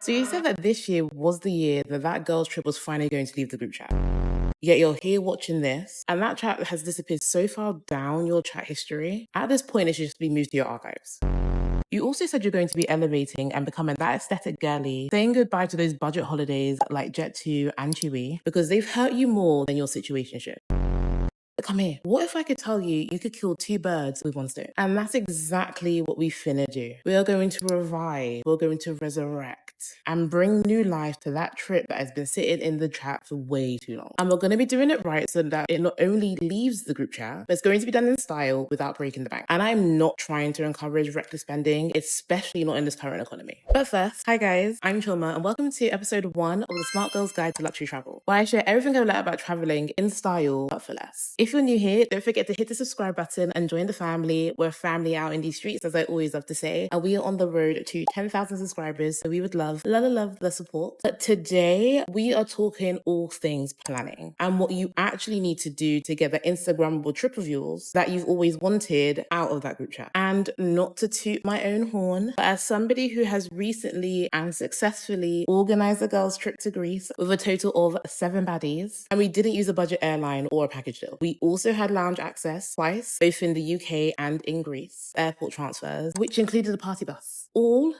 So you said that this year was the year that girl's trip was finally going to leave the group chat. Yet you're here watching this, and that chat has disappeared so far down your chat history. At this point, it should just be moved to your archives. You also said you're going to be elevating and becoming that aesthetic girly, saying goodbye to those budget holidays like Jet2 and Chewy, because they've hurt you more than your situationship. Come here. What if I could tell you you could kill two birds with one stone? And that's exactly what we finna do. We are going to revive, we're going to resurrect, and bring new life to that trip that has been sitting in the chat for way too long. And we're going to be doing it right so that it not only leaves the group chat, but it's going to be done in style without breaking the bank. And I'm not trying to encourage reckless spending, especially not in this current economy. But first, hi guys, I'm Chilma, and welcome to episode 1 of the Smart Girl's Guide to Luxury Travel, where I share everything I've learned about traveling in style, but for less. If you're new here, don't forget to hit the subscribe button and join the family. We're a family out in these streets, as I always love to say, and we are on the road to 10,000 subscribers, so we would love the support. But today, we are talking all things planning and what you actually need to do to get the Instagrammable trip of yours that you've always wanted out of that group chat. And not to toot my own horn, but as somebody who has recently and successfully organized a girls' trip to Greece with a total of 7 baddies, and we didn't use a budget airline or a package deal. We also had lounge access twice, both in the UK and in Greece, airport transfers, which included a party bus, all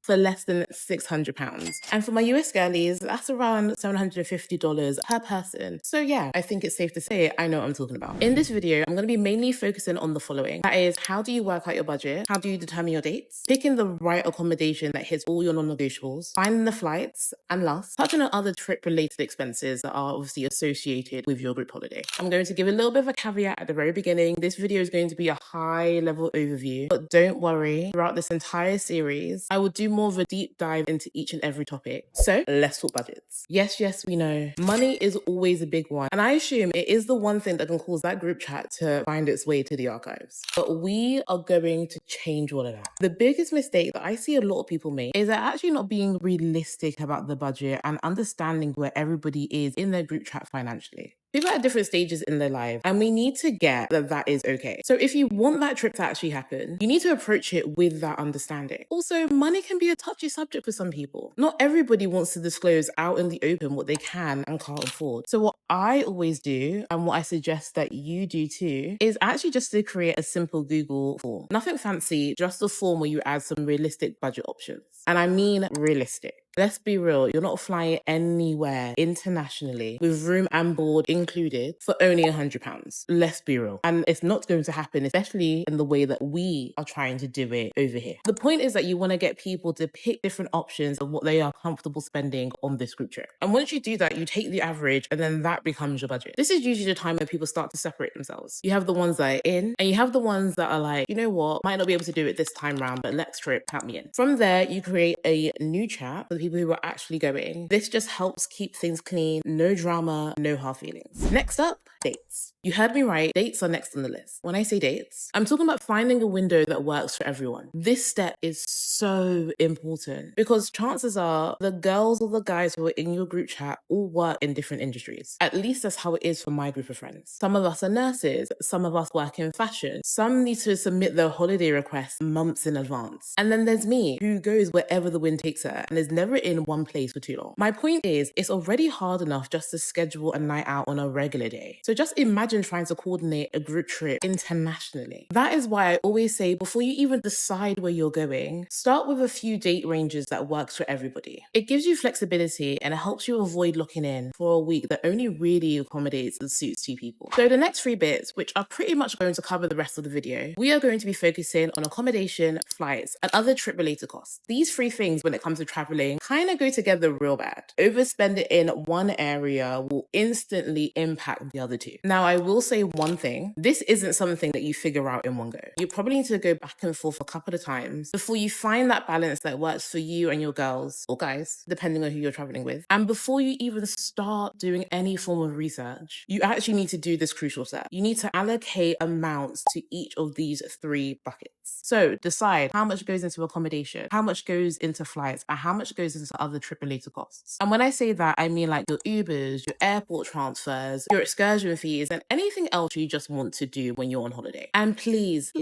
for less than £600. And for my US girlies, that's around $750 per person. So yeah, I think it's safe to say I know what I'm talking about. In this video, I'm going to be mainly focusing on the following. That is, how do you work out your budget? How do you determine your dates? Picking the right accommodation that hits all your non-negotiables, finding the flights, and last, touching on other trip-related expenses that are obviously associated with your group holiday. I'm going to give a little bit of a caveat at the very beginning. This video is going to be a high-level overview, but don't worry, throughout this entire series, I will do more of a deep dive into each and every topic. So let's talk budgets. Yes, we know money is always a big one, and I assume it is the one thing that can cause that group chat to find its way to the archives. But we are going to change all of that. The biggest mistake that I see a lot of people make is they're actually not being realistic about the budget and understanding where everybody is in their group chat financially. People are at different stages in their life, and we need to get that is okay. So if you want that trip to actually happen, you need to approach it with that understanding. Also, money can be a touchy subject for some people. Not everybody wants to disclose out in the open what they can and can't afford. So what I always do, and what I suggest that you do too, is actually just to create a simple Google form. Nothing fancy, just a form where you add some realistic budget options. And I mean realistic. Let's be real, you're not flying anywhere internationally with room and board included for only £100. Let's be real. And it's not going to happen, especially in the way that we are trying to do it over here. The point is that you want to get people to pick different options of what they are comfortable spending on this group trip. And once you do that, you take the average and then that becomes your budget. This is usually the time when people start to separate themselves. You have the ones that are in, and you have the ones that are like, you know what, might not be able to do it this time round, but next trip, count me in. From there, you create a new chat for the people who are actually going. This just helps keep things clean, no drama, no hard feelings. Next up, dates. You heard me right, dates are next on the list. When I say dates, I'm talking about finding a window that works for everyone. This step is so important because chances are the girls or the guys who are in your group chat all work in different industries. At least that's how it is for my group of friends. Some of us are nurses, some of us work in fashion, some need to submit their holiday requests months in advance. And then there's me, who goes wherever the wind takes her and is never in one place for too long. My point is, it's already hard enough just to schedule a night out on a regular day. So just imagine trying to coordinate a group trip internationally. That is why I always say, before you even decide where you're going, start with a few date ranges that works for everybody. It gives you flexibility and it helps you avoid locking in for a week that only really accommodates and suits 2 people. So the next 3 bits, which are pretty much going to cover the rest of the video, we are going to be focusing on accommodation, flights, and other trip-related costs. These 3 things, when it comes to traveling, kind of go together real bad. Overspending in one area will instantly impact the other 2. Now, I will say one thing. This isn't something that you figure out in one go. You probably need to go back and forth a couple of times before you find that balance that works for you and your girls, or guys, depending on who you're traveling with. And before you even start doing any form of research, you actually need to do this crucial step. You need to allocate amounts to each of these 3 buckets. So decide how much goes into accommodation, how much goes into flights, and how much goes into other trip-related costs. And when I say that, I mean like your Ubers, your airport transfers, your excursion management fees, and anything else you just want to do when you're on holiday. And please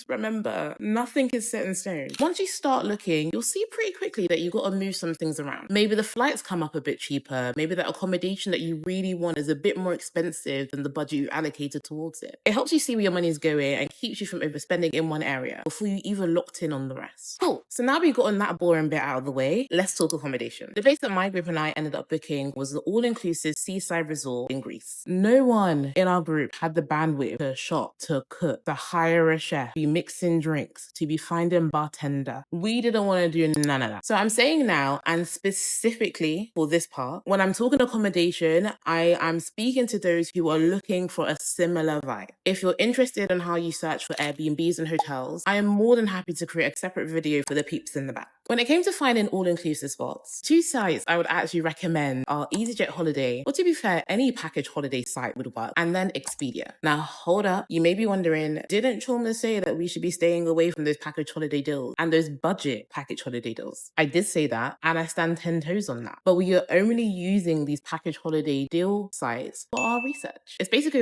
remember, nothing is set in stone. Once you start looking, you'll see pretty quickly that you've got to move some things around. Maybe the flights come up a bit cheaper. Maybe the accommodation that you really want is a bit more expensive than the budget you allocated towards it. It helps you see where your money is going and keeps you from overspending in one area before you even locked in on the rest. Cool. So now we've gotten that boring bit out of the way, let's talk accommodation. The place that my group and I ended up booking was the all-inclusive seaside resort in Greece. No one in our group had the bandwidth to shop, to cook, to hire a chef, be mixing drinks, to be finding bartender. We didn't want to do none of that. So I'm saying now, and specifically for this part, when I'm talking accommodation, I am speaking to those who are looking for a similar vibe. If you're interested in how you search for Airbnbs and hotels, I am more than happy to create a separate video for the peeps in the back. When it came to finding all-inclusive spots, 2 sites I would actually recommend are EasyJet Holiday, or to be fair, any package holiday site would work, and then Expedia. Now, hold up. You may be wondering, didn't Chalmers say that we should be staying away from those package holiday deals and those budget package holiday deals? I did say that, and I stand 10 toes on that. But we are only using these package holiday deal sites for our research. It's basically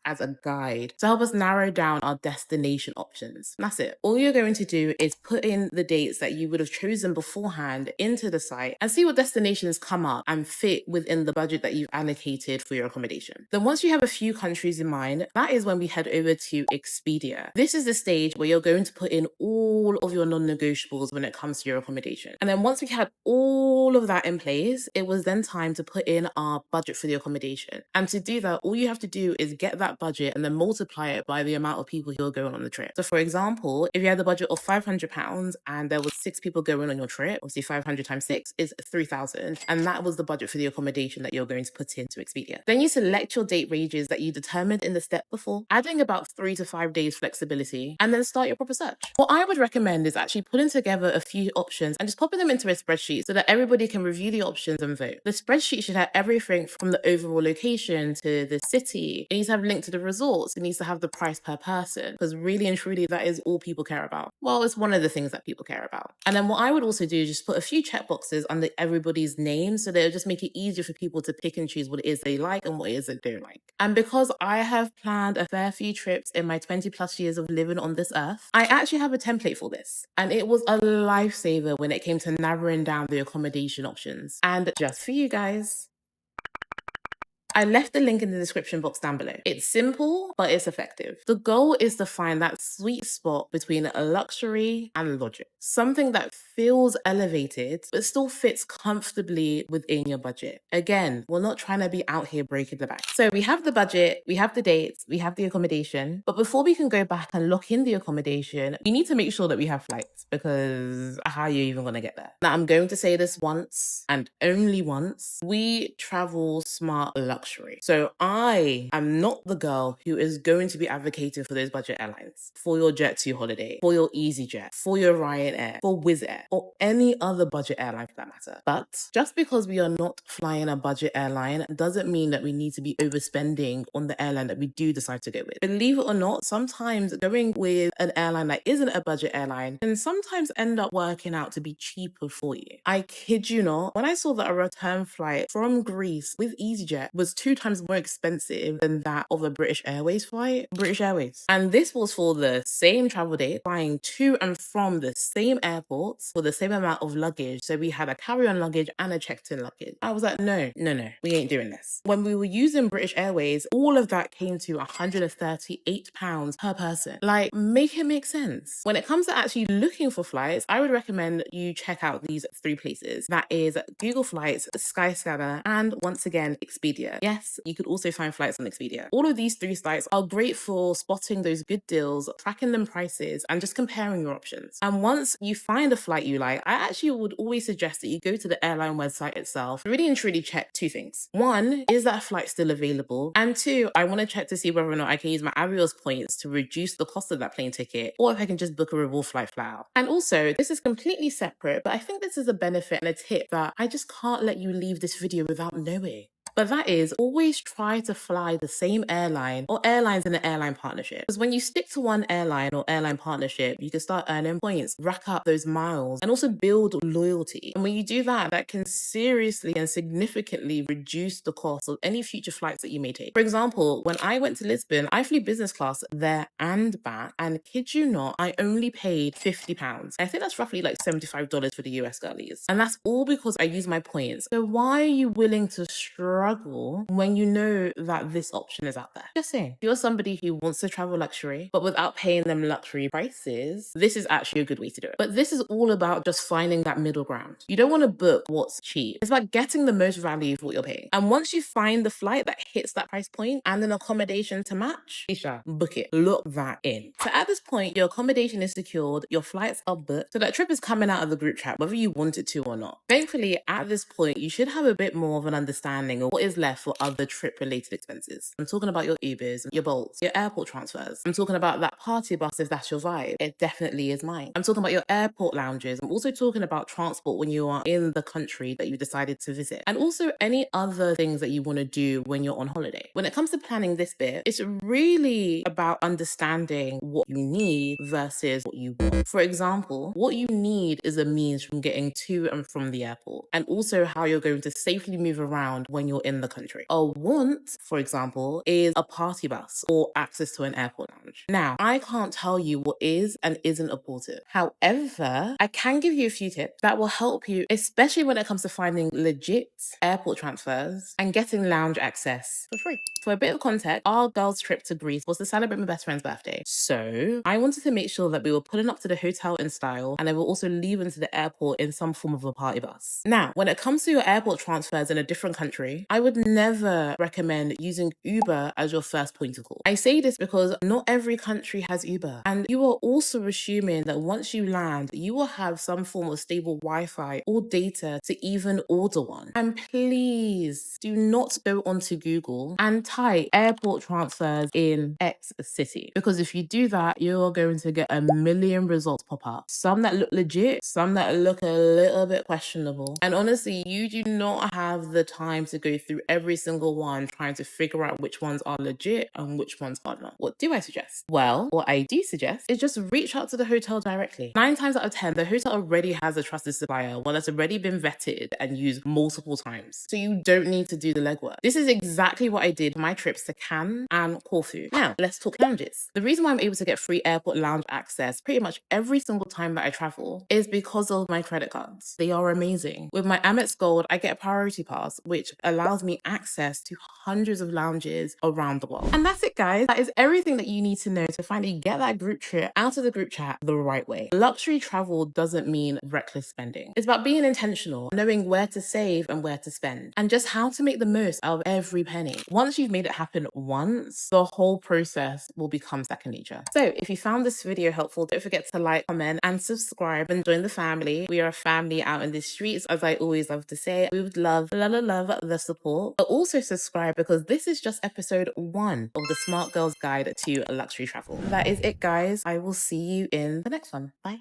as a guide to help us narrow down our destination options. That's it. All you're going to do is put in the dates that you would have chosen beforehand into the site and see what destinations come up and fit within the budget that you've allocated for your accommodation. Then once you have a few countries in mind, that is when we head over to Expedia. This is the stage where you're going to put in all of your non-negotiables when it comes to your accommodation. And then once we had all of that in place, it was then time to put in our budget for the accommodation. And to do that, all you have to do is get that budget and then multiply it by the amount of people who are going on the trip. So for example, if you had the budget of £500 and there was 6 people going on your trip, obviously 500 times 6 is 3,000. And that was the budget for the accommodation that you're going to put into Expedia. Then you select your date ranges that you determined in the step before, adding about 3 to 5 days flexibility, and then start your proper search. What I would recommend is actually putting together a few options and just popping them into a spreadsheet so that everybody can review the options and vote. The spreadsheet should have everything from the overall location to the city. It needs to have links to the resorts. It needs to have the price per person, because really and truly that is all people care about. Well, it's one of the things that people care about. And then what I would also do is just put a few checkboxes under everybody's name so that it'll just make it easier for people to pick and choose what it is they like and what it is they don't like. And because I have planned a fair few trips in my 20 plus years of living on this earth, I actually have a template for this. And it was a lifesaver when it came to narrowing down the accommodation options. And just for you guys, I left the link in the description box down below. It's simple, but it's effective. The goal is to find that sweet spot between luxury and logic. Something that feels elevated, but still fits comfortably within your budget. Again, we're not trying to be out here breaking the bank. So we have the budget, we have the dates, we have the accommodation. But before we can go back and lock in the accommodation, we need to make sure that we have flights, because how are you even going to get there? Now, I'm going to say this once and only once. We travel smart luxury. So I am not the girl who is going to be advocating for those budget airlines, for your Jet2 holiday, for your EasyJet, for your Ryanair, for Wizz Air, or any other budget airline for that matter. But just because we are not flying a budget airline doesn't mean that we need to be overspending on the airline that we do decide to go with. Believe it or not, sometimes going with an airline that isn't a budget airline can sometimes end up working out to be cheaper for you. I kid you not, when I saw that a return flight from Greece with EasyJet was 2 times more expensive than that of a British Airways flight, British Airways. And this was for the same travel date, flying to and from the same airports for the same amount of luggage. So we had a carry-on luggage and a checked-in luggage. I was like, no, we ain't doing this. When we were using British Airways, all of that came to £138 per person. Like, make it make sense. When it comes to actually looking for flights, I would recommend you check out these 3 places. That is Google Flights, Skyscanner, and once again, Expedia. Yes, you could also find flights on Expedia. All of these 3 sites are great for spotting those good deals, tracking them prices, and just comparing your options. And once you find a flight you like, I actually would always suggest that you go to the airline website itself, really and truly check 2 things. 1, is that flight still available? And 2, I want to check to see whether or not I can use my Avios points to reduce the cost of that plane ticket, or if I can just book a reward flight flat out. And also, this is completely separate, but I think this is a benefit and a tip that I just can't let you leave this video without knowing. But that is, always try to fly the same airline or airlines in an airline partnership. Because when you stick to one airline or airline partnership, you can start earning points, rack up those miles, and also build loyalty. And when you do that, that can seriously and significantly reduce the cost of any future flights that you may take. For example, when I went to Lisbon, I flew business class there and back, and kid you not, I only paid £50. I think that's roughly like $75 for the US girlies. And that's all because I use my points. So why are you willing to struggle when you know that this option is out there? Just saying. If you're somebody who wants to travel luxury, but without paying them luxury prices, this is actually a good way to do it. But this is all about just finding that middle ground. You don't want to book what's cheap. It's about getting the most value for what you're paying. And once you find the flight that hits that price point and an accommodation to match, Isha, book it. Look that in. So at this point, your accommodation is secured, your flights are booked, so that trip is coming out of the group chat, whether you want it to or not. Thankfully, at this point, you should have a bit more of an understanding of what is left for other trip-related expenses. I'm talking about your Ubers, your Bolts, your airport transfers. I'm talking about that party bus if that's your vibe. It definitely is mine. I'm talking about your airport lounges. I'm also talking about transport when you are in the country that you decided to visit. And also any other things that you want to do when you're on holiday. When it comes to planning this bit, it's really about understanding what you need versus what you want. For example, what you need is a means from getting to and from the airport, and also how you're going to safely move around when you're in the country. A want, for example, is a party bus or access to an airport lounge. Now, I can't tell you what is and isn't important. However, I can give you a few tips that will help you, especially when it comes to finding legit airport transfers and getting lounge access for free. For a bit of context, our girls' trip to Greece was to celebrate my best friend's birthday. So I wanted to make sure that we were pulling up to the hotel in style, and they were also leaving to the airport in some form of a party bus. Now, when it comes to your airport transfers in a different country, I would never recommend using Uber as your first point of call. I say this because not every country has Uber, and you are also assuming that once you land, you will have some form of stable Wi-Fi or data to even order one. And please do not go onto Google and type airport transfers in X city, because if you do that, you are going to get a million results pop up. Some that look legit, some that look a little bit questionable. And honestly, you do not have the time to go through every single one trying to figure out which ones are legit and which ones are not. What do I suggest? Well, what I do suggest is just reach out to the hotel directly. 9 times out of 10, the hotel already has a trusted supplier, one that's already been vetted and used multiple times. So you don't need to do the legwork. This is exactly what I did for my trips to Cannes and Corfu. Now, let's talk lounges. The reason why I'm able to get free airport lounge access pretty much every single time that I travel is because of my credit cards. They are amazing. With my Amex Gold, I get a priority pass, which allows me access to hundreds of lounges around the world. And that's it, guys. That is everything that you need to know to finally get that group trip out of the group chat the right way. Luxury travel doesn't mean reckless spending. It's about being intentional, knowing where to save and where to spend, and just how to make the most out of every penny. Once you've made it happen once, the whole process will become second nature. So if you found this video helpful, don't forget to like, comment, and subscribe and join the family. We are a family out in the streets, as I always love to say. We would love the support. But also subscribe, because this is just episode 1 of the Smart Girl's Guide to Luxury Travel. That is it, guys. I will see you in the next one. Bye.